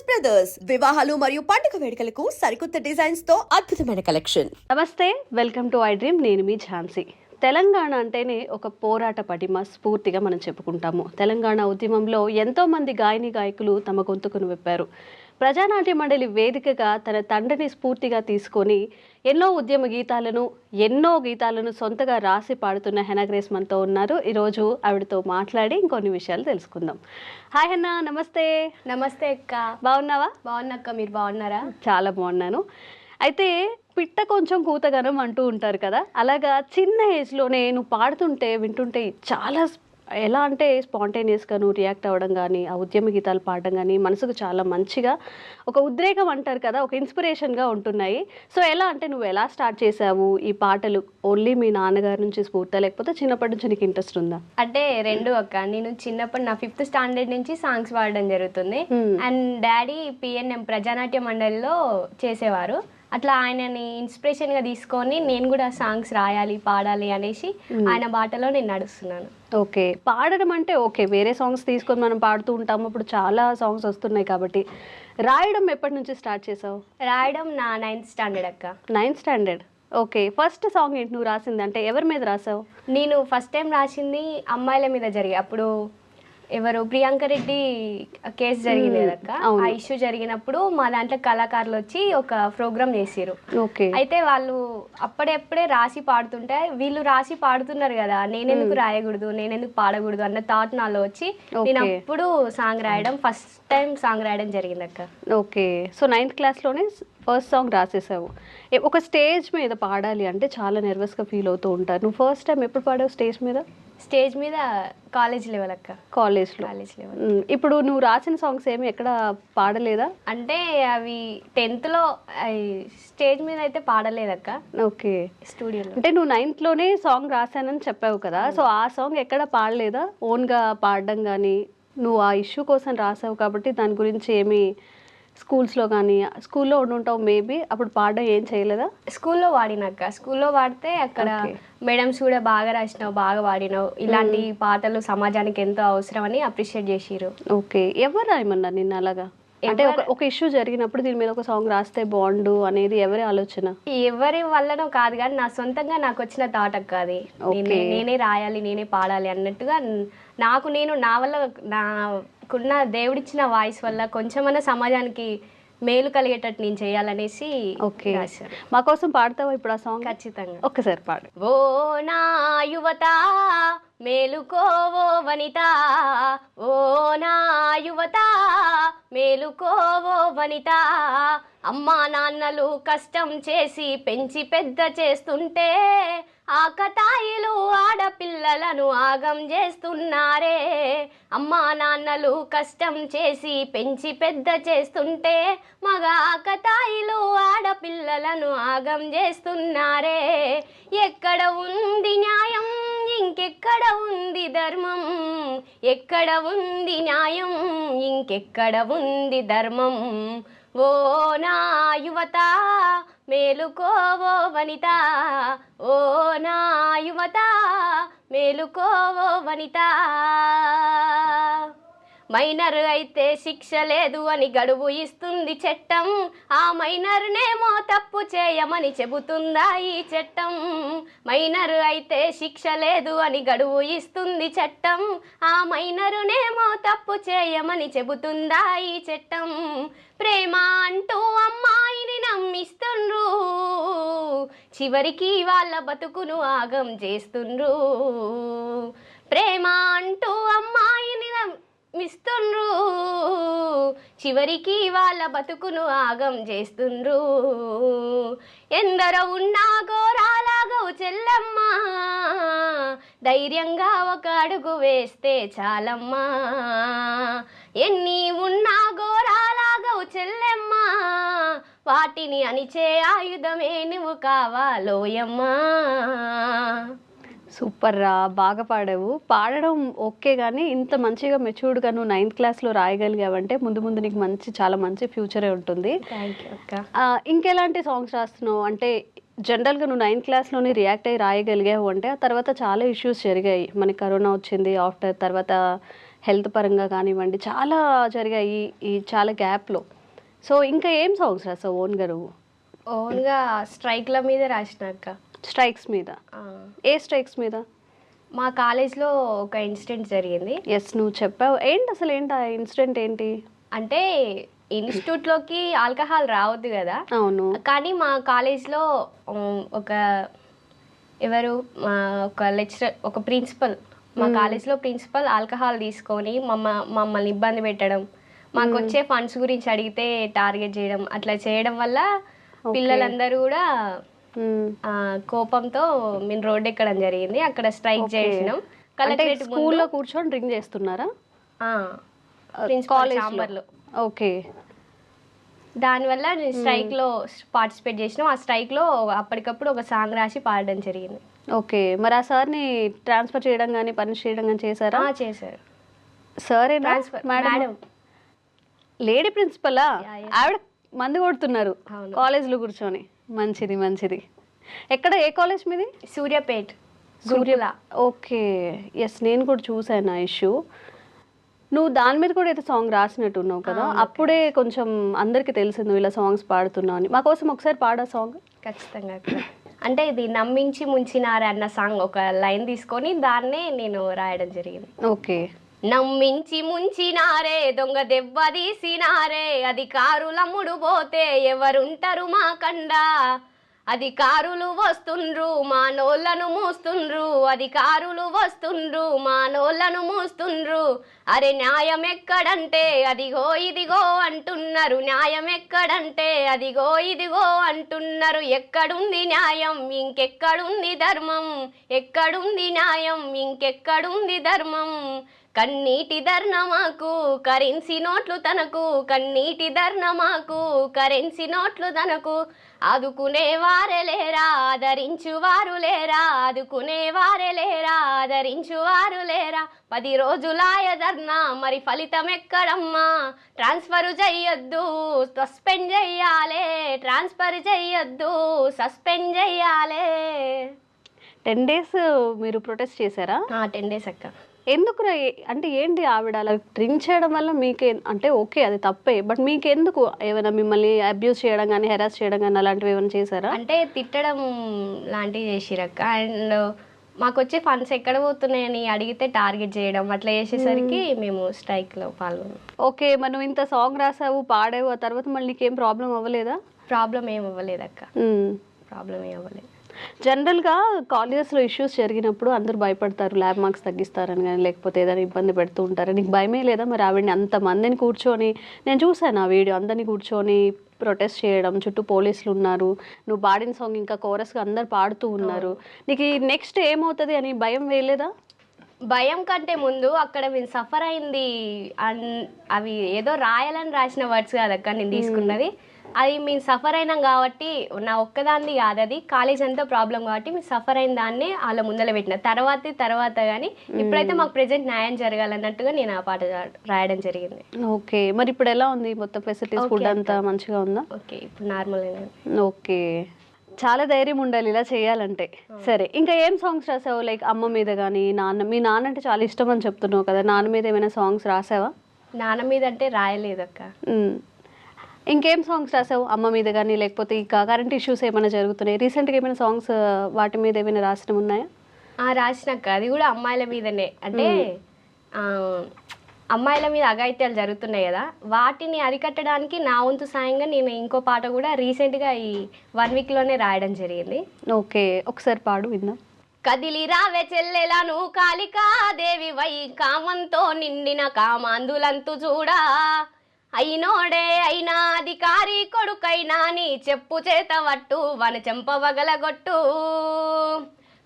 Brothers వివాహాలు మరియు పండుగ వేడుకలకు సరికొత్త డిజైన్స్ తో అద్భుతమైన కలెక్షన్. నమస్తే, వెల్కమ్ టు ఐ డ్రీమ్. నేను మీ ఝాన్సీ. తెలంగాణ అంటేనే ఒక పోరాట పటిమ స్ఫూర్తిగా మనం చెప్పుకుంటాము. తెలంగాణ ఉద్యమంలో ఎంతోమంది గాయని గాయకులు తమ గొంతుకును విప్పారు. ప్రజానాట్య మండలి వేదికగా తన తండ్రిని స్ఫూర్తిగా తీసుకొని ఎన్నో గీతాలను సొంతగా రాసి పాడుతున్న హెనా గ్రేస్ మనతో ఉన్నారు. ఈరోజు ఆవిడతో మాట్లాడి ఇంకొన్ని విషయాలు తెలుసుకుందాం. హాయ్ హెనా, నమస్తే. నమస్తే అక్క. బాగున్నావా? బాగున్నా అక్క, మీరు బాగున్నారా? చాలా బాగున్నాను. అయితే పిట్ట కొంచెం కూతగనం అంటూ ఉంటారు కదా, అలాగా చిన్న ఏజ్లోనే నువ్వు పాడుతుంటే వింటుంటే చాలా ఎలా అంటే స్పాంటేనియస్గా నువ్వు రియాక్ట్ అవ్వడం కానీ, ఆ ఉద్యమ గీతాలు పాడడం కానీ మనసుకు చాలా మంచిగా ఒక ఉద్రేకం అంటారు కదా, ఒక ఇన్స్పిరేషన్గా ఉంటున్నాయి. సో ఎలా అంటే నువ్వు ఎలా స్టార్ట్ చేసావు ఈ పాటలు? ఓన్లీ మీ నాన్నగారి నుంచి స్ఫూర్తి, లేకపోతే చిన్నప్పటి నుంచి నీకు ఇంట్రెస్ట్ ఉందా? అంటే రెండు అక్క. నేను చిన్నప్పుడు నా 5th స్టాండర్డ్ నుంచి సాంగ్స్ పాడడం జరుగుతుంది. అండ్ డాడీ పిఎన్ఎం ప్రజానాట్య మండలిలో చేసేవారు. అట్లా ఆయనని ఇన్స్పిరేషన్గా తీసుకొని నేను కూడా సాంగ్స్ రాయాలి, పాడాలి అనేసి ఆయన బాటలో నేను నడుస్తున్నాను. ఓకే, పాడడం అంటే ఓకే, వేరే సాంగ్స్ తీసుకొని మనం పాడుతూ ఉంటాము, ఇప్పుడు చాలా సాంగ్స్ వస్తున్నాయి కాబట్టి. రాయడం ఎప్పటి నుంచి స్టార్ట్ చేసావు? రాయడం నా 9th స్టాండర్డ్ అక్క. 9th standard. Okay, first song ఏంటి నువ్వు రాసింది? అంటే ఎవరి మీద రాసావు? నేను ఫస్ట్ టైం రాసింది అమ్మాయిల మీద జరిగి, అప్పుడు ఎవరు ప్రియాంక రెడ్డి కేసు జరిగింది కదక్క, ఆ ఇష్యూ జరిగినప్పుడు మా దాంట్లో కళాకారులు వచ్చి ఒక ప్రోగ్రామ్ చేసారు. అయితే వాళ్ళు అప్పుడెప్పుడే రాసి పాడుతుంటే వీళ్ళు రాసి పాడుతున్నారు కదా, నేనెందుకు రాయకూడదు, నేనెందుకు పాడకూడదు అన్న థాట్ నాలో వచ్చి నేను అప్పుడు సాంగ్ రాయడం, ఫస్ట్ టైం సాంగ్ రాయడం జరిగింది అక్క. ఓకే, సో 9th క్లాస్లోనే ఫస్ట్ సాంగ్ రాసేసావు. ఒక స్టేజ్ మీద పాడాలి అంటే చాలా నర్వస్గా ఫీల్ అవుతూ ఉంటారు. నువ్వు ఫస్ట్ టైం ఎప్పుడు పాడావు స్టేజ్ మీద? స్టేజ్ మీద కాలేజ్ లెవెల్ అక్క. College level. ఇప్పుడు నువ్వు రాసిన సాంగ్స్ ఏమి ఎక్కడ పాడలేదా? అంటే అవి 10th స్టేజ్ మీద అయితే పాడలేదక్క. ఓకే, స్టూడియోలో. అంటే నువ్వు 9thలోనే సాంగ్ రాశానని చెప్పావు కదా, సో ఆ సాంగ్ ఎక్కడ పాడలేదా? ఓన్గా పాడడం కానీ, నువ్వు ఆ ఇష్యూ కోసం రాసావు కాబట్టి దాని గురించి ఏమి స్కూల్స్లో కానీ, స్కూల్లో ఉండుంటావు మేబీ, అప్పుడు పాడడం ఏం చేయలేదా? స్కూల్లో వాడినాక, స్కూల్లో వాడితే అక్కడ మేడమ్స్ కూడా బాగా రాసినావు, బాగా వాడినావు, ఇలాంటి పాటలు సమాజానికి ఎంతో అవసరం అని అప్రిషియేట్ చేసిరు. ఓకే, ఎవరు రాయమన్నా నిన్న అలాగా? అంటే ఒక ఇష్యూ జరిగినప్పుడు దీని మీద ఒక సాంగ్ రాస్తే బాగుండు అనేది ఎవరి ఆలోచన? ఎవరి వల్లనో కాదు కానీ నా సొంతంగా నాకు వచ్చిన థాట్ అక్క అది. నేనే రాయాలి, నేనే పాడాలి అన్నట్టుగా నేను నా వల్ల, నాకున్న దేవుడిచ్చిన వాయిస్ వల్ల కొంచెమన్నా సమాజానికి మేలు కలిగేటట్టు నేను చేయాలనేసి. ఓకే, మా కోసం పాడతావా ఇప్పుడు ఆ సాంగ్? ఖచ్చితంగా, ఒక్కసారి పాడు. ఓ నా యువత మేలుకోవో వనిత, ఓ నా యువత మేలుకోవో వనిత, అమ్మా నాన్నలు కష్టం చేసి పెంచి పెద్ద చేస్తుంటే ఆకతాయిలు ఆడపిల్లలను ఆగం చేస్తున్నారే, అమ్మా నాన్నలు కష్టం చేసి పెంచి పెద్ద చేస్తుంటే మగ ఆకతాయిలు ఆడపిల్లలను ఆగం చేస్తున్నారే, ఎక్కడ ఉంది న్యాయం, ఇంకెక్కడ ఉంది ధర్మం, ఎక్కడ ఉంది న్యాయం, ఇంకెక్కడ ఉంది ధర్మం, ఓ నా యువత మేలుకోవో వనిత, ఓ నా యువత మేలుకోవో వనిత, మైనర్ అయితే శిక్ష లేదు అని గడువు ఇస్తుంది చట్టం, ఆ మైనర్నేమో తప్పు చేయమని చెబుతుందా ఈ చట్టం, మైనర్ అయితే శిక్ష లేదు అని గడువు ఇస్తుంది చట్టం, ఆ మైనరునేమో తప్పు చేయమని చెబుతుందా ఈ చట్టం, ప్రేమ అంటూ అమ్మాయిని నమ్మిస్తుండ్రు, చివరికి వాళ్ళ బతుకును ఆగం చేస్తుండ్రు, ప్రేమ అంటూ అమ్మాయిని మిస్తుండ్రు, చివరికి వాళ్ళ బతుకును ఆగం చేస్తుండ్రు, ఎందరో ఉన్నా ఘోరాలాగవు చెల్లమ్మా, ధైర్యంగా ఒక అడుగు వేస్తే చాలమ్మా, ఎన్ని ఉన్నా ఘోరాలాగవు చెల్లెమ్మా, వాటిని అణిచే ఆయుధమే నువ్వు కావాలోయమ్మా. సూపర్ రా, బాగా పాడావు. పాడడం ఓకే, కానీ ఇంత మంచిగా మెచ్యూర్డ్గా నువ్వు 9th క్లాస్లో రాయగలిగావంటే ముందు ముందు నీకు చాలా మంచి ఫ్యూచరే ఉంటుంది. థ్యాంక్ యూ అక్క. ఇంకెలాంటి సాంగ్స్ రాస్తున్నావు? అంటే జనరల్గా నువ్వు 9th క్లాస్లోనే రియాక్ట్ అయ్యి రాయగలిగావు అంటే ఆ తర్వాత చాలా ఇష్యూస్ జరిగాయి. మనకి కరోనా వచ్చింది, ఆఫ్టర్ తర్వాత హెల్త్ పరంగా కానివ్వండి చాలా జరిగాయి ఈ చాలా గ్యాప్లో. సో ఇంకా ఏం సాంగ్స్ రాసావు ఓన్గా నువ్వు? ఓన్గా స్ట్రైక్ల మీద రాసినాక. స్ట్రైక్స్ మీద? ఏ స్ట్రైక్స్ మీద? మా కాలేజ్లో ఒక ఇన్సిడెంట్ జరిగింది. ఎస్, నువ్వు చెప్పావు. ఏంటి అసలు, ఏంటి ఆ ఇన్సిడెంట్ ఏంటి? అంటే ఇన్స్టిట్యూట్లోకి ఆల్కహాల్ రావద్దు కదా. అవును. కానీ మా కాలేజ్లో ఒక ఎవరు ఒక లెక్చరర్, ఒక ప్రిన్సిపల్, మా కాలేజ్లో ప్రిన్సిపల్ ఆల్కహాల్ తీసుకొని మమ్మల్ని ఇబ్బంది పెట్టడం, మాకు వచ్చే ఫండ్స్ గురించి అడిగితే టార్గెట్ చేయడం, అట్లా చేయడం వల్ల పిల్లలందరూ కూడా కోపంతో మేము రోడ్డు ఎక్కడం జరిగింది. అక్కడ స్ట్రైక్ చేసినాం. కలెక్టరేట్ స్కూల్లో కూర్చొని డ్రింక్ చేస్తున్నారా? ప్రిన్సిపల్ ఛాంబర్లో. ఓకే. దానివల్ల స్ట్రైక్లో పార్టిసిపేట్ చేసినాం. ఆ స్ట్రైక్లో అప్పటికప్పుడు ఒక సాంగ్ రాసి పాడడం జరిగింది. ఓకే. మరి ఆ సార్ని ట్రాన్స్ఫర్ చేయడం కానీ పనిష్ చేయడం కానీ చేశారా? చేశారు. సార్ మేడం లేడీ ప్రిన్సిపలా? ఆవిడ మందు కొడుతున్నారు కాలేజ్లో కూర్చొని. మంచిది మంచిది. ఎక్కడ, ఏ కాలేజ్ మీది? సూర్యాపేట్. ఓకే. ఎస్, నేను కూడా చూసాను ఆ ఇష్యూ. నువ్వు దాని మీద కూడా అయితే సాంగ్ రాసినట్టు ఉన్నావు కదా, అప్పుడే కొంచెం అందరికి తెలిసింది నువ్వు ఇలా సాంగ్స్ పాడుతున్నావు అని. మా కోసం ఒకసారి పాడా సాంగ్. ఖచ్చితంగా. అంటే ఇది నమ్మించి ముంచినారే అన్న సాంగ్ ఒక లైన్ తీసుకొని దాన్నే నేను రాయడం జరిగింది. ఓకే. నమ్మించి ముంచినారే, దొంగ దెబ్బ తీసినారే, అధికారులమ్ముడు పోతే ఎవరుంటారు మా కండా, అధికారులు వస్తుండ్రు మానోళ్ళను మూస్తుండ్రు, అధికారులు వస్తుండ్రు మానోళ్ళను మూస్తుండ్రు, అరే న్యాయం ఎక్కడంటే అదిగో ఇదిగో అంటున్నారు, న్యాయం ఎక్కడంటే అదిగో ఇదిగో అంటున్నారు, ఎక్కడుంది న్యాయం ఇంకెక్కడుంది ధర్మం, ఎక్కడుంది న్యాయం ఇంకెక్కడుంది ధర్మం, కన్నీటి ధర్నమాకు కరెన్సీ నోట్లు తనకు, కన్నీటి ధర్నమాకు కరెన్సీ నోట్లు తనకు, ఆదుకునే వారే లేరా ఆదరించు వారు లేరా, ఆదుకునే వారే లేరా ఆదరించు వారు లేరా, 10 రోజులాయ ధర్నా మరి ఫలితం ఎక్కడమ్మా, ట్రాన్స్ఫర్ చెయ్యొద్దు సస్పెండ్ చెయ్యాలే, ట్రాన్స్ఫర్ చెయ్యొద్దు సస్పెండ్ చెయ్యాలే. 10 days మీరు ప్రొటెస్ట్ చేశారా? 10 days అక్క. ఎందుకు? అంటే ఏంటి, ఆవిడ అలా డ్రింక్ చేయడం వల్ల మీకే, అంటే ఓకే అది తప్పే, బట్ మీకెందుకు? ఏమైనా మిమ్మల్ని అబ్యూస్ చేయడం కానీ హెరాస్ చేయడం కానీ అలాంటివి ఏమైనా చేశారా? అంటే తిట్టడం లాంటివి చేసిరక్క. అండ్ మాకు వచ్చే ఫండ్స్ ఎక్కడ పోతున్నాయని అడిగితే టార్గెట్ చేయడం, అట్లా చేసేసరికి మేము స్ట్రైక్లో పాల్గొన్నాం. ఓకే. మరి నువ్వు ఇంత సాంగ్ రాసావు, పాడావు, ఆ తర్వాత మళ్ళీ నీకేం ప్రాబ్లం అవ్వలేదా? ప్రాబ్లం ఏం అవ్వలేదక్క. ప్రాబ్లం ఏం అవ్వలేదు. జనరల్గా కాలేజెస్లో ఇష్యూస్ జరిగినప్పుడు అందరూ భయపడతారు, ల్యాబ్ మార్క్స్ తగ్గిస్తారని కానీ లేకపోతే ఏదైనా ఇబ్బంది పెడుతూ ఉంటారు. నీకు భయమే లేదా? మరి ఆవిడని అంతమందిని కూర్చొని, నేను చూసాను ఆ వీడియో, అందరినీ కూర్చొని ప్రొటెస్ట్ చేయడం, చుట్టూ పోలీసులు ఉన్నారు, నువ్వు పాడిన సాంగ్ ఇంకా కోరస్గా అందరు పాడుతూ ఉన్నారు, నీకు నెక్స్ట్ ఏమవుతుంది అని భయం వేయలేదా? భయం కంటే ముందు అక్కడ మేము సఫర్ అయింది అవి ఏదో రాయాలని రాసిన వర్డ్స్ కాదక్క నేను తీసుకున్నది, అది మేము సఫర్ అయినాం కాబట్టి, నా ఒక్కదాన్ని కాదు, అది కాలేజ్ అంతా ప్రాబ్లం కాబట్టి మేము సఫర్ అయిన దాన్ని వాళ్ళ ముందర పెట్టిన తర్వాత కానీ ఇప్పుడైతే మాకు ప్రెజెంట్ న్యాయం జరగాలన్నట్టుగా నేను ఆ పాట రాయడం జరిగింది. ఓకే. మరి ఇప్పుడు ఎలా ఉంది మొత్తం ఫెసిలిటీస్, ఫుడ్ అంతా మంచిగా ఉందా? ఓకే, ఇప్పుడు నార్మల్. ఓకే. చాలా ధైర్యం ఉండాలి ఇలా చేయాలంటే. సరే, ఇంకా ఏం సాంగ్స్ రాసావు? లైక్ అమ్మ మీద కానీ మీ నాన్న అంటే చాలా ఇష్టం అని చెప్తున్నావు కదా, నాన్న మీద ఏమైనా సాంగ్స్ రాసావా? నాన్న మీద అంటే రాయలేదక్క. ఇంకేం సాంగ్స్ రాసావు? అమ్మ మీద కానీ లేకపోతే ఇక కరెంట్ ఇష్యూస్ ఏమైనా జరుగుతున్నాయి రీసెంట్గా, ఏమైనా సాంగ్స్ వాటి మీద ఏమైనా రాసినవి ఉన్నాయా? రాసినాక అది కూడా అమ్మాయిల మీదనే. అంటే అమ్మాయిల మీద అఘాయిత్యాలు జరుగుతున్నాయి కదా, వాటిని అరికట్టడానికి నా వంతు సాయంగా నేను ఇంకో పాట కూడా రీసెంట్గా ఈ 1 weekలోనే రాయడం జరిగింది. ఓకే, ఒకసారి పాడు విందాం. కదిలి రావే చెల్లెలను కాళికాదేవి వై, కామంతో నిండిన కామాందులంతు చూడా, అయినోడే అయినా అధికారి కొడుకైనా నీ చెప్పు చేత వట్టు వన చెంపవగలగొట్టు,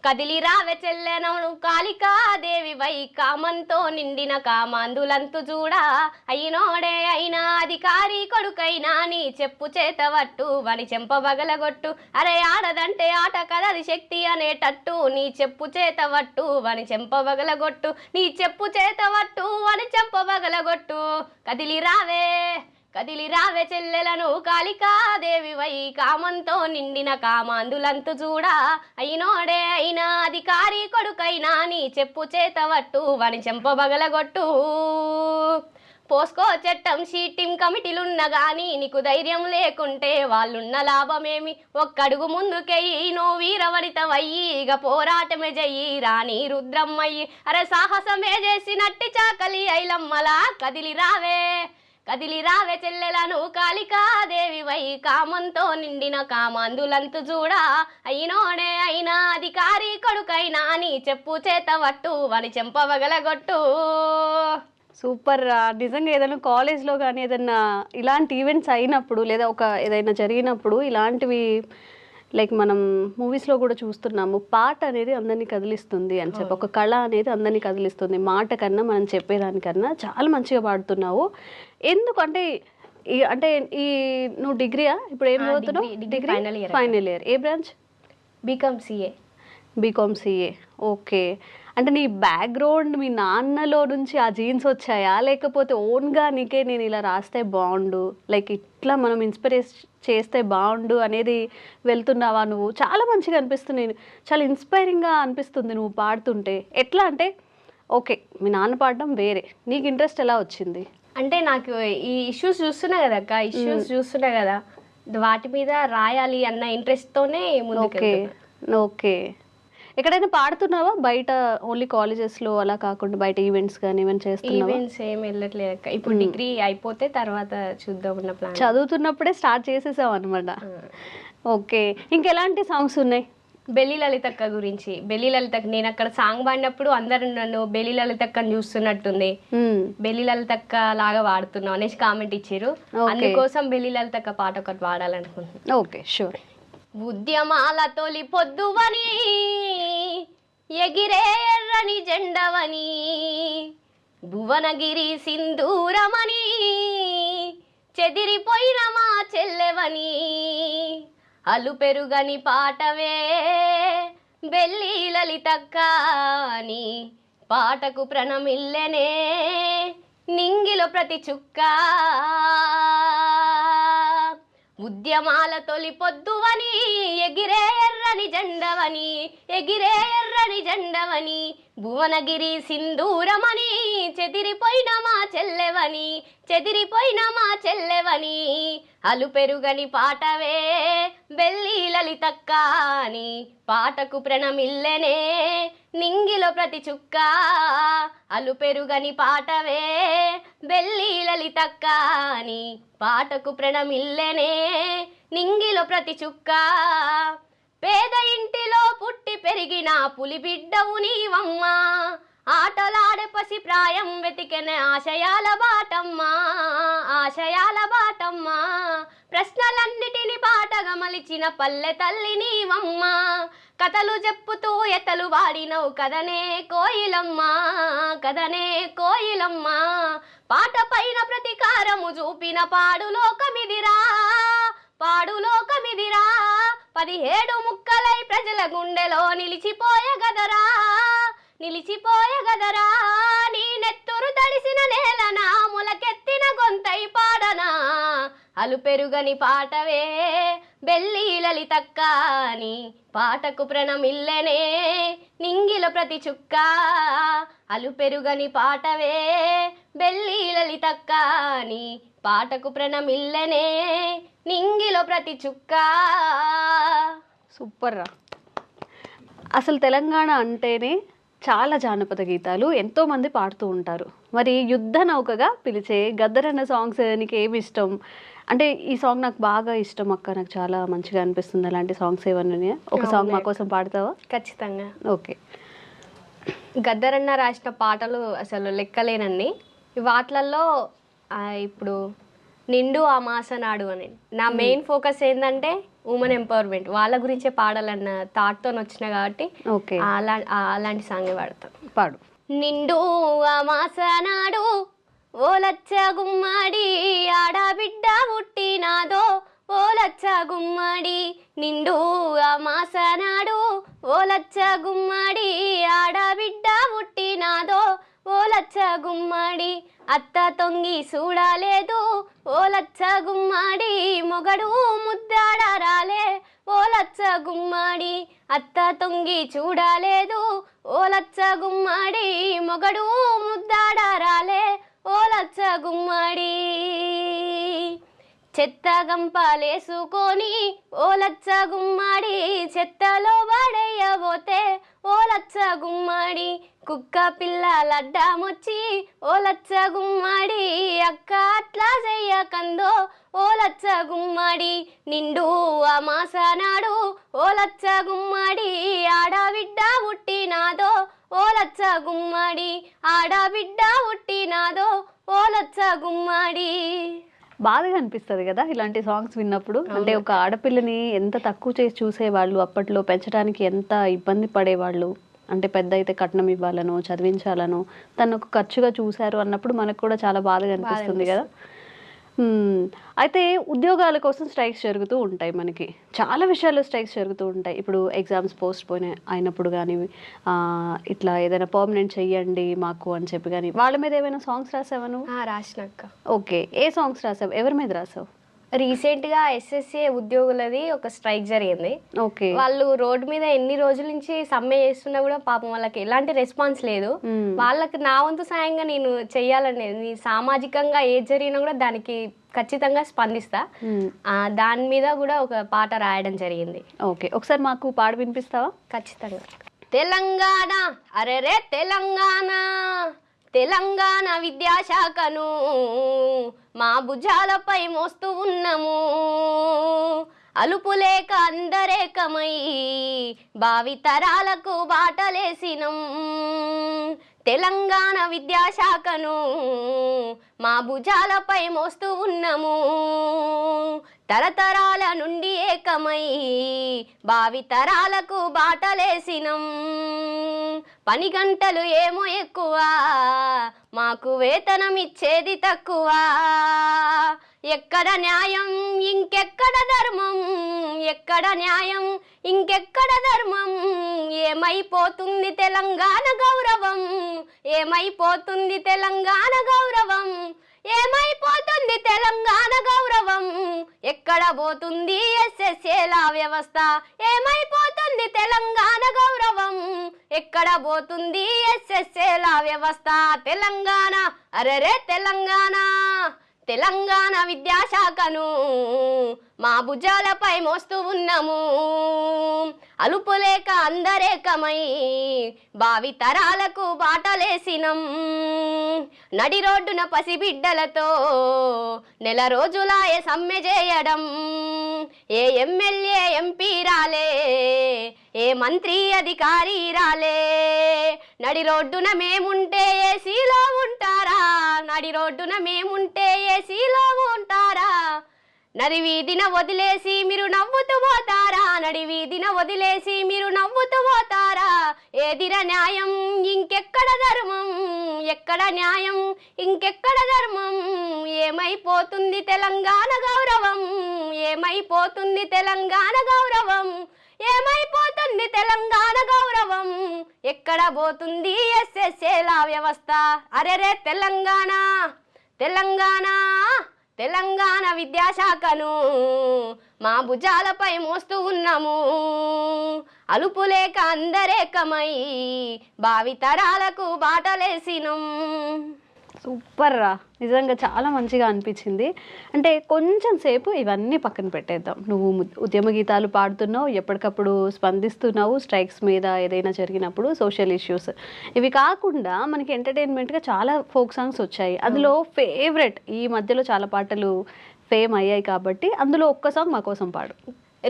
కదిలి రావే చెల్లెనను కాళికాదేవి వై, కామంతో నిండిన కామాందులంతు చూడా, అయినోడే అయినా అధికారి కొడుకైనా నీ చెప్పు చేత వట్టు వని చెంపవగలగొట్టు, అరే ఆడదంటే ఆట కదది శక్తి అనేటట్టు, నీ చెప్పు చేత వట్టు వని చెంపవగలగొట్టు, నీ చెప్పు చేత వట్టు వని చెంపవగలగొట్టు, కదిలి రావే చెల్లెలను కాళికాదేవి వై, కామంతో నిండిన కామాందులంతు చూడా, అయినోడే అయినా అధికారి కొడుకైనా నీ చెప్పు చేత వట్టు వని చెంపబగలగొట్టు, పోస్కో చట్టం షీటింగ్ కమిటీలున్న గాని నీకు ధైర్యం లేకుంటే వాళ్ళున్న లాభమేమి ఒక్కడుగు ముందుకెయ్యి నువ్వు వీరవనితవయ్యి ఇక పోరాటమే జయ్యి రాణి రుద్రమ్మయ్యి అరే సాహసమే చేసినట్టి చాకలి ఐలమ్మలా కదిలి రావే చెల్లెలను కాళికాదేవి వై కామంతో నిండిన కామాందులంతు చూడా అయినోడే అయినా అధికారి కొడుకైనా నీ చెప్పు చేత వట్టు వని చెంపవగలగొట్టు. సూపర్ రా. నిజంగా ఏదైనా కాలేజ్లో కానీ ఏదైనా ఇలాంటి ఈవెంట్స్ అయినప్పుడు లేదా ఏదైనా జరిగినప్పుడు ఇలాంటివి లైక్ మనం మూవీస్లో కూడా చూస్తున్నాము, పాట అనేది అందరినీ కదిలిస్తుంది అని చెప్పి, ఒక కళ అనేది అందరినీ కదిలిస్తుంది. మాట కన్నా మనం చెప్పేదానికన్నా చాలా మంచిగా పాడుతున్నావు. ఎందుకంటే అంటే నువ్వు డిగ్రీయా ఇప్పుడు ఏం చదువుతున్నావు? Degree final year. ఏ బ్రాంచ్? B Com CA. ఓకే. అంటే నీ బ్యాక్గ్రౌండ్ మీ నాన్నలో నుంచి ఆ జీన్స్ వచ్చాయా, లేకపోతే ఓన్గా నీకే నేను ఇలా రాస్తే బాగుండు, లైక్ ఇట్లా మనం ఇన్స్పిరేట్ చేస్తే బాగుండు అనేది వెళ్తున్నావా నువ్వు? చాలా మంచిగా అనిపిస్తుంది, చాలా ఇన్స్పైరింగ్గా అనిపిస్తుంది నువ్వు పాడుతుంటే. ఎట్లా అంటే ఓకే మీ నాన్న పాడడం వేరే, నీకు ఇంట్రెస్ట్ ఎలా వచ్చింది? అంటే నాకు ఈ ఇష్యూస్ చూస్తున్నా కదా అక్క, చూస్తున్నా కదా, వాటి మీద రాయాలి అన్న ఇంట్రెస్ట్తోనే ముందుకు. ఓకే. ఎక్కడైనా పాడుతున్నావా బయట? ఓన్లీ కాలేజెస్లో అలా కాకుండా బయట ఈవెంట్స్ కానీ ఏమైనా చేస్తున్నావా? ఈవెంట్స్ ఏం వెళ్ళట్లేదు అక్క. ఇప్పుడు డిగ్రీ అయిపోతే తర్వాత చూద్దాం ఉన్న ప్లాన్. చదువుతున్నప్పుడే స్టార్ట్ చేసేసావు అనమాట. ఓకే. ఇంకెలాంటి సాంగ్స్ ఉన్నాయి? బెల్లి లలితక్క గురించి. బెల్లి లలితక్క నేను అక్కడ సాంగ్ పాడినప్పుడు అందరు నన్ను బెల్లి లలితక్కని చూస్తున్నట్టుంది, బెల్లి లలితక్క లాగా వాడుతున్నావు అనేసి కామెంట్ ఇచ్చారు. అందుకోసం బెల్లి లలితక్క పాట ఒకటి వాడాలనుకుంటున్నాను. Okay sure. ఉద్యమాల తొలి పొద్దువని ఎగిరే ఎర్రని జెండవని భువనగిరి సింధూరమని చెదిరిపోయిన మా చెల్లెవని అలు పెరుగని పాటవే బెల్లి లలితక్కని పాటకు ప్రణమిల్లెనే నింగిలో ప్రతి చుక్క. ఉద్యమాల తొలి పొద్దువని ఎగిరే ఎర్రని జెండవని భువనగిరి సింధూరమని చెదిరిపోయిన మా చెల్లెవని అలు పెరుగని పాటవే బెల్లి లలితక్కని పాటకు ప్రణమిల్లెనే నింగిలో ప్రతి చుక్క. అలు పెరుగని పాటవే బెల్లి లలితక్కని పాటకు ప్రణమిల్లెనే నింగిలో ప్రతి చుక్క. పేద ఇంటిలో పుట్టి పెరిగిన పులి బిడ్డవు నీవమ్మా, ఆటలాడే పసి ప్రాయం వెతికెనే ఆశయాల బాటమ్మా ప్రశ్నలన్నిటిని పాటగా మలిచిన పల్లె తల్లి నీవమ్మా. కథలు చెప్పుతూ ఎతలు వాడినవు కదనే కోయిలమ్మా పాట పైన ప్రతీకారము చూపిన పాడులోకమిదిరా 17 ముక్కలై ప్రజల గుండెలో నిలిచిపోయే గదరా నీ నెత్తురు తడిసిన నేలనా ములకెత్తిన గొంతై పాడనా అలు పెరుగని పాటవే బెల్లి లలితక్కని పాటకు ప్రణమిల్లెనే నింగిల ప్రతి చుక్క. అలు పెరుగని పాటవే బెల్లి లలితక్కని పాటకు ప్రణమిల్లెనే నింగిలో ప్రతి చుక్క. సూపర్ రా. అసలు తెలంగాణ అంటేనే చాలా జానపద గీతాలు ఎంతోమంది పాడుతూ ఉంటారు. మరి యుద్ధ నౌకగా పిలిచే గద్దరన్న సాంగ్స్ నీకు ఏమి ఇష్టం? అంటే ఈ సాంగ్ నాకు బాగా ఇష్టం అక్క, నాకు చాలా మంచిగా అనిపిస్తుంది. అలాంటి సాంగ్స్ ఏమన్నా ఒక సాంగ్ మా కోసం పాడతావా? ఖచ్చితంగా. ఓకే. గద్దరన్న రాసిన పాటలు అసలు లెక్కలేనన్ని. వాటిలలో ఇప్పుడు నిండు ఆ మాసనాడు అని నా మెయిన్ ఫోకస్ ఏంటంటే ఉమెన్ ఎంపవర్మెంట్, వాళ్ళ గురించే పాడాలన్న థాట్తో వచ్చిన కాబట్టి అలాంటి సాంగే పాడు. నిండు ఆ మాసనాడు ఓ లచ్చ గుమ్మడి ఆడబిడ్డ పుట్టినాదో ఓ లచ్చ గుమ్మడి నిండు ఆ మాసనాడు ఓ లచ్చ గుమ్మడి ఆడబిడ్డ పుట్టినాదో ఓ లచ్చ గుమ్మడి అత్త తొంగి చూడలేదు ఓ లచ్చ గుమ్మడి మొగడు ముద్దాడరాలే ఓ లచ్చ గుమ్మడి అత్త తొంగి చూడలేదు ఓ లచ్చ గుమ్మడి మొగడు ముద్దాడరాలే ఓ లచ్చ గుమ్మడి చెత్త గంపలేసుకొని ఓ లచ్చ గుమ్మడి చెత్తలో పడేయబోతే ఓ లచ్చ గుమ్మడి కుక్క పిల్ల లడ్డామొచ్చి ఓ లచ్చ గుమ్మడి అక్క అట్లా చెయ్యకందో ఓ లచ్చ గుమ్మడి నిండు అమాస నాడు ఓ లచ్చ గుమ్మడి ఆడబిడ్డ పుట్టినాదో ఓ లచ్చ గుమ్మడి ఆడబిడ్డ పుట్టినాదో ఓ లచ్చ గుమ్మడి. బాధగా అనిపిస్తుంది కదా ఇలాంటి సాంగ్స్ విన్నప్పుడు. అంటే ఒక ఆడపిల్లని ఎంత తక్కువ చేసి చూసేవాళ్ళు, అప్పట్లో పెంచడానికి ఎంత ఇబ్బంది పడేవాళ్ళు. అంటే పెద్ద అయితే కట్నం ఇవ్వాలనో చదివించాలనో తను ఒక ఖర్చుగా చూశారు అన్నప్పుడు మనకు కూడా చాలా బాధగా అనిపిస్తుంది కదా. అయితే ఉద్యోగాల కోసం స్ట్రైక్స్ జరుగుతూ ఉంటాయి, మనకి చాలా విషయాల్లో స్ట్రైక్స్ జరుగుతూ ఉంటాయి. ఇప్పుడు ఎగ్జామ్స్ పోస్ట్ పోన్ అయినప్పుడు కానీ ఇట్లా ఏదైనా పర్మనెంట్ చెయ్యండి మాకు అని చెప్పి కానీ వాళ్ళ మీద ఏమైనా సాంగ్స్ రాసావా నువ్వు? రాసినాక. ఓకే, ఏ సాంగ్స్ రాసావు, ఎవరి మీద రాసావు? రీసెంట్గా ఎస్ఎస్సి ఉద్యోగులది ఒక స్ట్రైక్ జరిగింది. ఓకే, వాళ్ళు రోడ్డు మీద ఎన్ని రోజుల నుంచి సమ్మె చేస్తున్నా కూడా పాపం వాళ్ళకి ఎలాంటి రెస్పాన్స్ లేదు. వాళ్ళకి నా వంతు సాయంగా నేను చెయ్యాలనేది, సామాజికంగా ఏది జరిగినా కూడా దానికి ఖచ్చితంగా స్పందిస్తా. దాని మీద కూడా ఒక పాట రాయడం జరిగింది. ఓకే, ఒకసారి మాకు పాట వినిపిస్తావా? ఖచ్చితంగా. తెలంగాణ అరెరే తెలంగాణ, తెలంగాణ విద్యాశాఖను మా భుజాలపై మోస్తూ ఉన్నాము. అలుపులేక అందరేకమై భావి తరాలకు బాటలేసినం. తెలంగాణ విద్యాశాఖను మా భుజాలపై మోస్తూ ఉన్నాము. తరతరాల నుండి ఏకమై భావి తరాలకు బాటలేసినం. పని గంటలు ఏమో ఎక్కువ, మాకు వేతనం ఇచ్చేది తక్కువ. ఎక్కడ న్యాయం ఇంకెక్కడ ధర్మం, ఎక్కడ న్యాయం ఇంకెక్కడ ధర్మం. ఏమైపోతుంది తెలంగాణ గౌరవం, ఏమైపోతుంది తెలంగాణ గౌరవం, ఏమైపోతుంది తెలంగాణ గౌరవం. ఎక్కడ పోతుంది ఎస్ఎస్ఏల వ్యవస్థ, ఏమైపోతుంది తెలంగాణ గౌరవం. ఎక్కడ పోతుంది ఎస్ఎస్ఏల వ్యవస్థ. తెలంగాణ అరెరే తెలంగాణ, తెలంగాణ విద్యాశాఖను మా భుజాలపై మోస్తూ ఉన్నాము. అలుపులేక అందరేకమై భావి తరాలకు బాటలేసినం. నడి రోడ్డున పసిబిడ్డలతో నెల రోజులాయే సమ్మె చేయడం. ఏ ఎమ్మెల్యే ఎంపీ రాలే, ఏ మంత్రి అధికారి రాలే. నడి రోడ్డున మేముంటే ఏసీలో ఉంటారా, నడి రోడ్డున మేముంటే ఏసీలో ఉంటారా. నడి వీధిన వదిలేసి మీరు నవ్వుతూ పోతారా, నడి వీధిన వదిలేసి మీరు నవ్వుతూ పోతారా. ఏదిర న్యాయం ఇంకెక్కడ ధర్మం, ఎక్కడ న్యాయం ఇంకెక్కడ ధర్మం. ఏమైపోతుంది తెలంగాణ గౌరవం, ఏమైపోతుంది తెలంగాణ గౌరవం, ఏమైపోతుంది తెలంగాణ గౌరవం. ఎక్కడ పోతుంది ఎస్ఎస్ఏల వ్యవస్థ. అరెరే తెలంగాణ, తెలంగాణ, తెలంగాణ విద్యాశాఖను మా భుజాలపై మోస్తూ ఉన్నాము. అలుపులేక అందరేకమై భావి తరాలకు బాటలేసినం. సూపర్ రా, నిజంగా చాలా మంచిగా అనిపించింది. అంటే కొంచెం సేపు ఇవన్నీ పక్కన పెట్టేద్దాం. నువ్వు ఉద్యమ గీతాలు పాడుతున్నావు, ఎప్పటికప్పుడు స్పందిస్తున్నావు స్ట్రైక్స్ మీద ఏదైనా జరిగినప్పుడు, సోషల్ ఇష్యూస్. ఇవి కాకుండా మనకి ఎంటర్టైన్మెంట్గా చాలా ఫోక్ సాంగ్స్ వచ్చాయి. అందులో ఫేవరెట్, ఈ మధ్యలో చాలా పాటలు ఫేమ్ అయ్యాయి కాబట్టి అందులో ఒక్క సాంగ్ మా కోసం పాడు.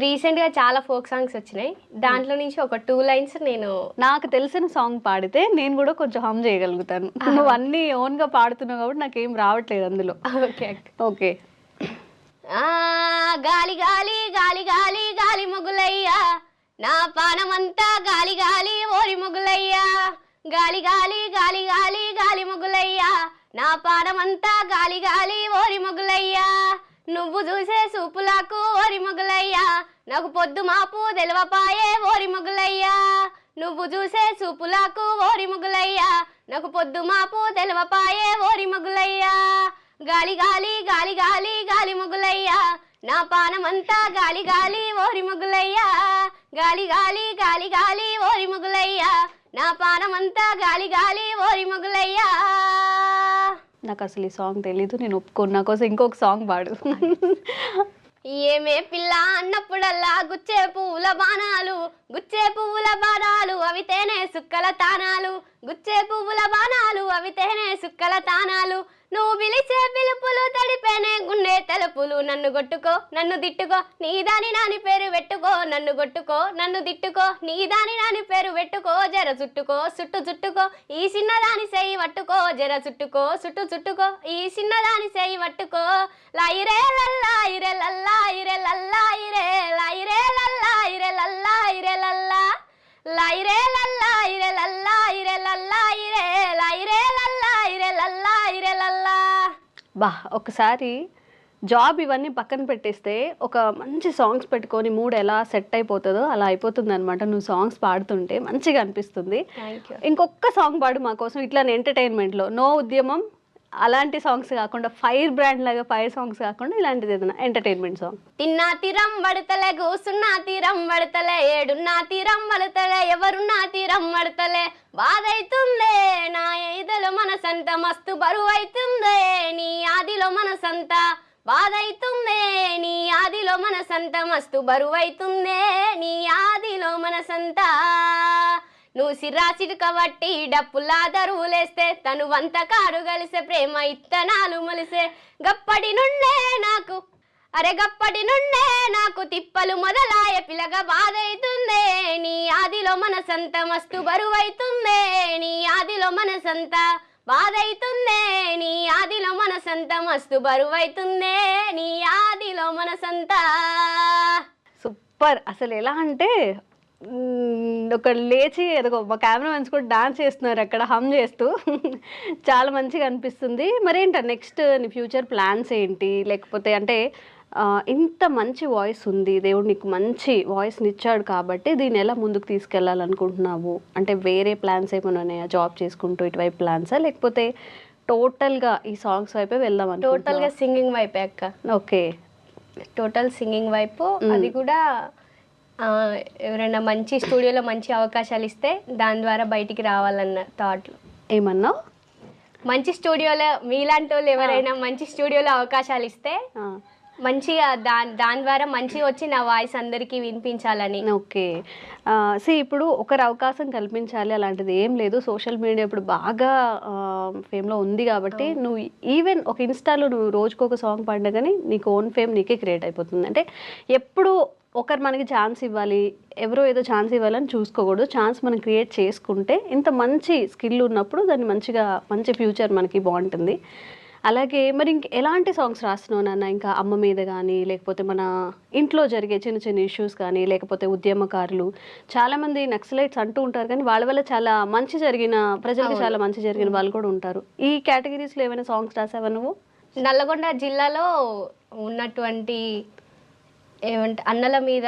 రీసెంట్గా చాలా ఫోక్ సాంగ్స్ వచ్చినాయి, దాంట్లో నుంచి ఒక 2 లైన్స్ నేను నాకు తెలిసిన సాంగ్ పాడితే నేను కూడా కొంచెం హమ్ చేయగలుగుతాను. నువ్వు అన్నీ ఓన్గా పాడుతున్నావు కాబట్టి నాకేం రావట్లేదు అందులో. Okay okay. గాలి గాలి గాలి గాలి గాలి మొగులయ్యా, నా పానమంతా గాలి గాలి ఓరి మొగులయ్యా. గాలి గాలి గాలి గాలి గాలి మొగులయ్యా, నా పానమంతా గాలి గాలి ఓరి మొగులయ్యా. నువ్వు చూసే సూపులకు ఓరి మొగులయ్యా, నాకు పొద్దు మాపు తెలవపాయే ఓరి మొగులయ్యా. నువ్వు చూసే సూపులకు ఓరి మొగులయ్యా, నాకు పొద్దు మాపు తెలవపాయే ఓరి మొగులయ్యా. గాలి గాలి గాలి గాలి గాలి మొగులయ్యా, నా పానమంతా గాలి గాలి ఓరి మొగులయ్యా. గాలి గాలి గాలి గాలి ఓరి మొగులయ్యా, నా పానమంతా గాలి గాలి ఓరి మొగులయ్యా. నాకు అసలు ఈ సాంగ్ తెలీదు, నేను ఒప్పుకోను. నా కోసం ఇంకొక సాంగ్ పాడు. ఏమే పిల్ల అన్నప్పుడల్లా గుచ్చే పువ్వుల బాణాలు, గుచ్చే పువ్వుల బాణాలు అవి తేనె సుక్కల తానాలు, గుచ్చే పువ్వుల బాణాలు అవి తేనె సుక్కల తానాలు, నువ్వు పిలిచే పిలుపులు తడిపేనే గుండె తలుపులు, నన్ను కొట్టుకో నన్ను దిట్టుకో నీ దాని నాని పేరు పెట్టుకో, నన్ను కొట్టుకో నన్ను దిట్టుకో నీ దాని నాని పేరు పెట్టుకో, జర చుట్టుకో చుట్టు చుట్టుకో ఈ చిన్నదాని చేయి పట్టుకో, జర చుట్టుకో చుట్టు చుట్టుకో ఈ చిన్నదాని చేయి పట్టుకో, లాయిరే లల్లా ఇరే లల్లా ఇరే లల్లా ఇరే లాయిరే లల్లా ఇరే లల్లా ఇరే లల్లా లాయిరే లల్లా ఇరే లల్లా ఇరే లల్లా ఇరే లాయిరే లల్లా ఇరే లల్లా ఇరే లల్లా. బా, ఒకసారి జాబ్ ఇవన్నీ పక్కన పెట్టేస్తే ఒక మంచి సాంగ్స్ పెట్టుకొని మూడ్ ఎలా సెట్ అయిపోతుందో అలా అయిపోతుంది అనమాట. నువ్వు సాంగ్స్ పాడుతుంటే మంచిగా అనిపిస్తుంది. ఇంకొక సాంగ్ పాడు మా కోసం, ఇట్లా ఎంటర్టైన్మెంట్లో నో ఉద్యమం అలాంటి సాంగ్స్ కాకుండా, ఫైర్ బ్రాండ్ లాగా ఫైర్ సాంగ్స్ కాకుండా ఇలాంటిది ఏదైనా ఎంటర్టైన్మెంట్ సాంగ్. తిన్నా తీరం పడతలే కూసున్నా తీరం పడతలే ఏడున్నా తీరం పడతలే ఎవరున్నా తీరం పడతలే, బాధైతుందే నా ఎదలో మనసంత మస్తు బరువు అవుతుందే నీ ఆదిలో మనసంత, బాధైతుందే నీ ఆదిలో మనసంత మస్తు బరువు అవుతుందే నీ ఆదిలో మనసంతా, నువ్వు సిరాసిడు కాబట్టి డప్పులా దరువులేస్తే తను వంత కారు కలిసే ప్రేమ ఇత్తనాలు మొలిసే, గప్పటి నుండే నాకు అరే గప్పటి నుండే నాకు తిప్పలు మొదలాయ పిలగ బాధైతుందే నీ ఆదిలో మనసంత మస్తు బరువైతుందే నీ ఆదిలో మనసంత, బాధైతుందే నీ ఆదిలో మనసంత మస్తు బరువైతుందే నీ ఆదిలో మనసంతా. సూపర్. అసలు ఎలా అంటే ఒక లేచి ఏదో మా కెమెరామెన్స్ కూడా డాన్స్ చేస్తున్నారు అక్కడ హమ్ చేస్తూ. చాలా మంచిగా అనిపిస్తుంది. మరేంట నెక్స్ట్ నీ ఫ్యూచర్ ప్లాన్స్ ఏంటి? లేకపోతే అంటే ఇంత మంచి వాయిస్ ఉంది, దేవుడు నీకు మంచి వాయిస్ని ఇచ్చాడు కాబట్టి దీన్ని ఎలా ముందుకు తీసుకెళ్ళాలనుకుంటున్నావు? అంటే వేరే ప్లాన్స్ ఏమైనా ఉన్నాయా? జాబ్ చేసుకుంటూ ఇటువైపు ప్లాన్సా, లేకపోతే టోటల్గా ఈ సాంగ్స్ వైపే వెళ్దాం? టోటల్గా సింగింగ్ వైపే అక్క. ఓకే, టోటల్ సింగింగ్ వైపు. అది కూడా ఎవరైనా మంచి స్టూడియోలో మంచి అవకాశాలు ఇస్తే దాని ద్వారా బయటికి రావాలన్న థాట్లో. ఏమన్నావు? మంచి స్టూడియోలో మీలాంటి వాళ్ళు ఎవరైనా మంచి స్టూడియోలో అవకాశాలు ఇస్తే మంచిగా దాని ద్వారా మంచిగా వచ్చి నా వాయిస్ అందరికీ వినిపించాలని. ఓకే. ఇప్పుడు ఒకరు అవకాశం కల్పించాలి అలాంటిది ఏం లేదు. సోషల్ మీడియా ఇప్పుడు బాగా ఫేమ్లో ఉంది కాబట్టి నువ్వు ఈవెన్ ఒక ఇన్స్టాలో నువ్వు రోజుకు ఒక సాంగ్ పాడినా కానీ నీకు ఓన్ ఫేమ్ నీకే క్రియేట్ అయిపోతుంది. అంటే ఎప్పుడు ఒకరు మనకి ఛాన్స్ ఇవ్వాలి, ఎవరో ఏదో ఛాన్స్ ఇవ్వాలని చూసుకోకూడదు. ఛాన్స్ మనం క్రియేట్ చేసుకుంటే ఇంత మంచి స్కిల్ ఉన్నప్పుడు దాన్ని మంచి ఫ్యూచర్ మనకి బాగుంటుంది. అలాగే మరి ఇంక ఎలాంటి సాంగ్స్ రాస్తున్నావు నాన్న? ఇంకా అమ్మ మీద కానీ, లేకపోతే మన ఇంట్లో జరిగే చిన్న చిన్న ఇష్యూస్ కానీ, లేకపోతే ఉద్యమకారులు చాలామంది నక్సలైట్స్ అంటూ ఉంటారు కానీ వాళ్ళ వల్ల చాలా మంచి జరిగిన, ప్రజలకు చాలా మంచి జరిగిన వాళ్ళు కూడా ఉంటారు. ఈ కేటగిరీస్లో ఏమైనా సాంగ్స్ రాసావా నువ్వు? నల్లగొండ జిల్లాలో ఉన్నటువంటి అన్నల మీద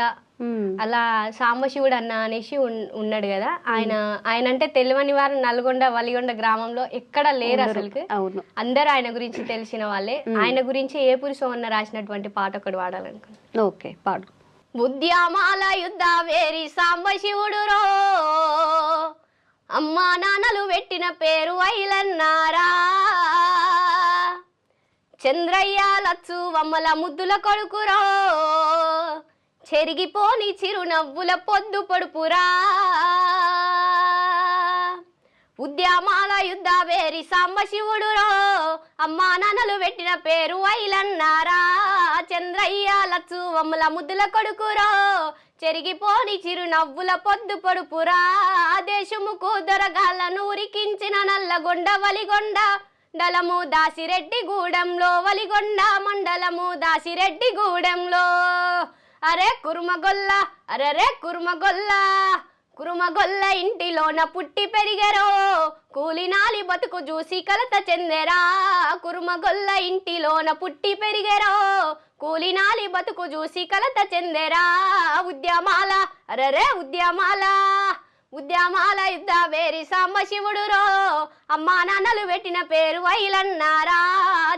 అలా సాంబశివుడు అన్న అనేసి ఉన్నాడు కదా, ఆయన అంటే తెలియని వారు నల్గొండ వలిగొండ గ్రామంలో ఎక్కడ లేరు అసలుకి. అందరూ ఆయన గురించి తెలిసిన వాళ్ళే. ఆయన గురించి ఏ పురుషోన్న రాసినటువంటి పాట ఒకటి పాడాలనుకున్నా. ఓకే, పాడు. ఉద్యమాల యుద్ధ వేరి సాంబశివుడు రో, అమ్మా నాన్నలు పెట్టిన పేరు ఐలన్నారా, చంద్రయ్య లచ్చు వమ్మల ముద్దుల కొడుకురో, చెరిగిపోని చిరునవ్వుల పొద్దు పొడుపురా, ఉద్యమాల యుద్ధ వేరి సాంబశివుడురో, అమ్మా నాన్నలు పెట్టిన పేరు ఐలన్నారా, చంద్రయ్య లచ్చు వమ్మల ముద్దుల కొడుకురో, చెరిగిపోని చిరునవ్వుల పొద్దు పొడుపురా, దేశముకు దొరగాళ్ళను ఉరికించిన నల్లగొండ వలిగొండ మండలము దాసిరెడ్డిగూడెంలో, వలిగొండ మండలము దాసిరెడ్డిగూడెంలో, అరే కుర్మగొల్ల అరే కుర్మగొల్ల ఇంటిలోన పుట్టి పెరిగెరో, కూలినాలి బతుకు చూసి కలత చెందెరా, కుర్మగొల్ల ఇంటిలోన పుట్టి పెరిగెరో, కూలినాలి బతుకు చూసి కలత చెందెరా, ఉద్యమాల అరే ఉద్యమాల యుద్ధ వేరి సాంబశివుడురో, అమ్మా నాన్నలు పెట్టిన పేరు ఐలన్నారా,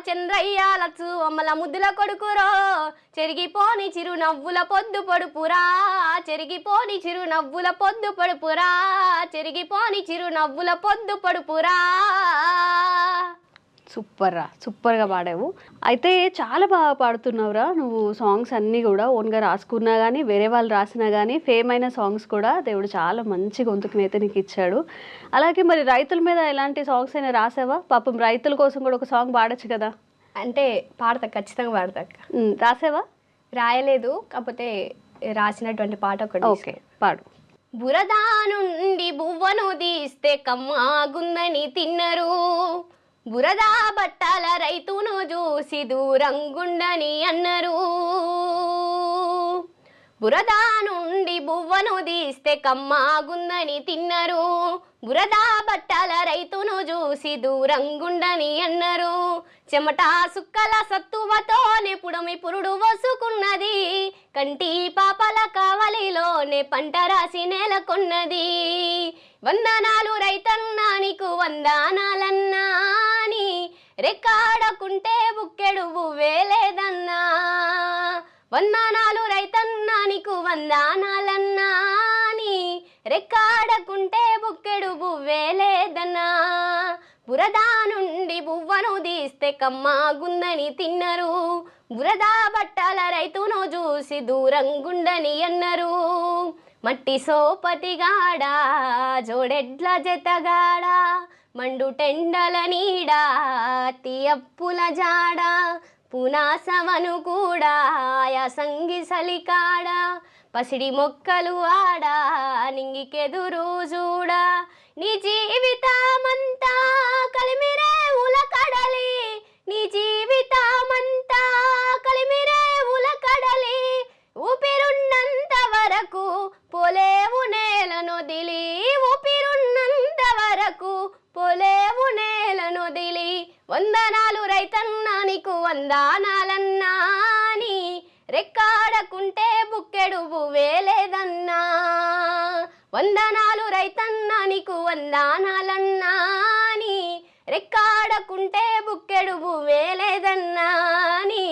చంద్రయ్య లచ్చు అమ్మల ముద్దుల కొడుకురో, చెరిగిపోని చిరునవ్వుల పొద్దు పొడుపురా, చెరిగిపోని చిరునవ్వుల పొద్దు పొడుపురా, చెరిగిపోని చిరునవ్వుల పొద్దు పొడుపురా. సూపర్గా పాడావు. అయితే చాలా బాగా పాడుతున్నావురా నువ్వు. సాంగ్స్ అన్నీ కూడా ఓన్గా రాసుకున్నా కానీ వేరే వాళ్ళు రాసినా కానీ ఫేమ్ అయిన సాంగ్స్ కూడా దేవుడు చాలా మంచి గొంతుకునైతే నీకు ఇచ్చాడు. అలాగే మరి రైతుల మీద ఎలాంటి సాంగ్స్ అయినా రాసావా? పాపం రైతుల కోసం కూడా ఒక సాంగ్ పాడొచ్చు కదా. అంటే పాడతా, ఖచ్చితంగా పాడతా. రాసావా? రాయలేదు, కాకపోతే రాసినటువంటి పాట ఒకటి. ఓకే, పాడు. బురదా నుండి బువ్వను తీస్తే కమ్మాగుందని తిన్నరు, బురదా బట్టల రైతును చూసి దూరంగుండని అన్నరు. బురదా నుండి బువ్వను తీస్తే కమ్మాగుందని తిన్నరు, బురదా బట్టల రైతును చూసి దూరంగుండని అన్నరు. చెమట సుక్కల సత్తువతోనే పుడమి పురుడు వసుకున్నది, కంటి పాపల కావలిలోనే పంట రాసి నేలకొన్నది. వందనాలు రైతన్నా నీకు వందనాలన్నా, అని రెక్కాడకుంటే బుక్కెడు వేలేదన్నా. వందనాలు రైతన్నా నీకు వందనాలన్నా, అని రెక్కాడకుంటే బుక్కెడు వేలేదన్నా. బురదా నుండి బువ్వను తీస్తే కమ్మాగుందని తిన్నరు, బురదా బట్టల రైతును చూసి దూరంగుండని అన్నరు. మట్టి సోపతిగాడా జోడెడ్ల జతగాడా, మండు టెండల నీడా తీయప్పుల జాడా, పునాసవను కూడా యాసంగి సలికాడా, పసిడి మొక్కలు ఆడా నింగికెదురు చూడా. నీ జీవితమంతా కలిమిరే ఉలకడలి, నీ జీవితమంతా కలిమిరే ఉలకడలి, ఊపిరున్నంత వరకు పోలేవు నేలనొదిలి, ఊపిరున్నంత వరకు పోలేవు నేలనొదిలి. వందనాలు రైతన్నా నీకు వందనాలన్నా, అని రెక్కాడకుంటే బుక్కెడు వేలేదన్నా. వందనాలు రైతన్నా నీకు వందనాలన్నా, అని రెక్కాడకుంటే బుక్కెడు వేలేదన్నా, అని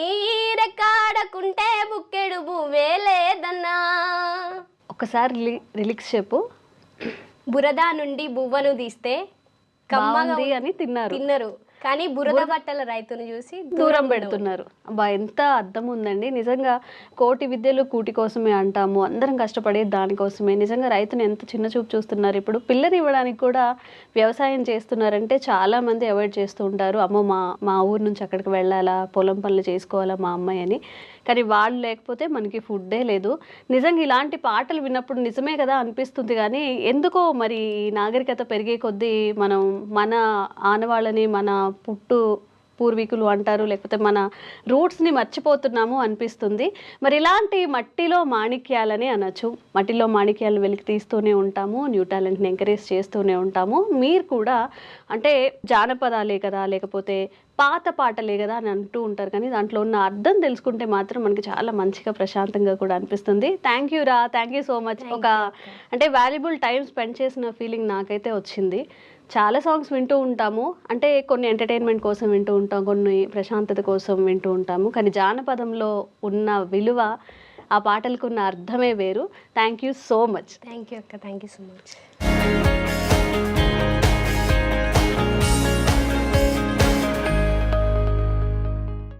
రెక్కాడకుంటే బుక్కెడు వేలేదన్నా. ఒకసారి రిలిక్స్ చెప్పు. బురదా నుండి బువ్వను తీస్తే కమ్మగా అని తిన్నరు, కానీ బురద బట్టల రైతును చూసి దూరం పెడుతున్నారు. అబ్బా, ఎంత అర్థం ఉందండి. నిజంగా కోటి విద్యలు కూటి కోసమే అంటాము, అందరం కష్టపడే దానికోసమే. నిజంగా రైతుని ఎంత చిన్న చూపు చూస్తున్నారు. ఇప్పుడు పిల్లని ఇవ్వడానికి కూడా వ్యవసాయం చేస్తున్నారంటే చాలామంది అవాయిడ్ చేస్తూ ఉంటారు. అమ్మో మా ఊరు నుంచి అక్కడికి వెళ్ళాలా, పొలం పనులు చేసుకోవాలా మా అమ్మాయి అని. కానీ వాళ్ళు లేకపోతే మనకి ఫుడ్డే లేదు. నిజంగా ఇలాంటి పాటలు విన్నప్పుడు నిజమే కదా అనిపిస్తుంది. కానీ ఎందుకో మరి నాగరికత పెరిగే కొద్దీ మనం మన ఆనవాళ్ళని, మన పూర్వీకులు అంటారు, లేకపోతే మన రూట్స్ని మర్చిపోతున్నాము అనిపిస్తుంది. మరి ఇలాంటి మట్టిలో మాణిక్యాలని అనొచ్చు. మట్టిలో మాణిక్యాలను వెలికి తీస్తూనే ఉంటాము, న్యూ టాలెంట్ని ఎంకరేజ్ చేస్తూనే ఉంటాము. మీరు కూడా అంటే జానపదాలే కదా, లేకపోతే పాత పాటలే కదా అని అంటూ ఉంటారు. కానీ దాంట్లో ఉన్న అర్థం తెలుసుకుంటే మాత్రం మనకి చాలా మంచిగా ప్రశాంతంగా కూడా అనిపిస్తుంది. థ్యాంక్ యూ రా, థ్యాంక్ యూ సో మచ్. ఒక అంటే వాల్యుబుల్ టైం స్పెండ్ చేసిన ఫీలింగ్ నాకైతే వచ్చింది. చాలా సాంగ్స్ వింటూ ఉంటాము, అంటే కొన్ని ఎంటర్టైన్మెంట్ కోసం వింటూ ఉంటాం, కొన్ని ప్రశాంతత కోసం వింటూ ఉంటాము. కానీ జానపదంలో ఉన్న విలువ, ఆ పాటలకు ఉన్న అర్థమే వేరు. Thank you so much. Thank you అక్క, థ్యాంక్ యూ సో మచ్.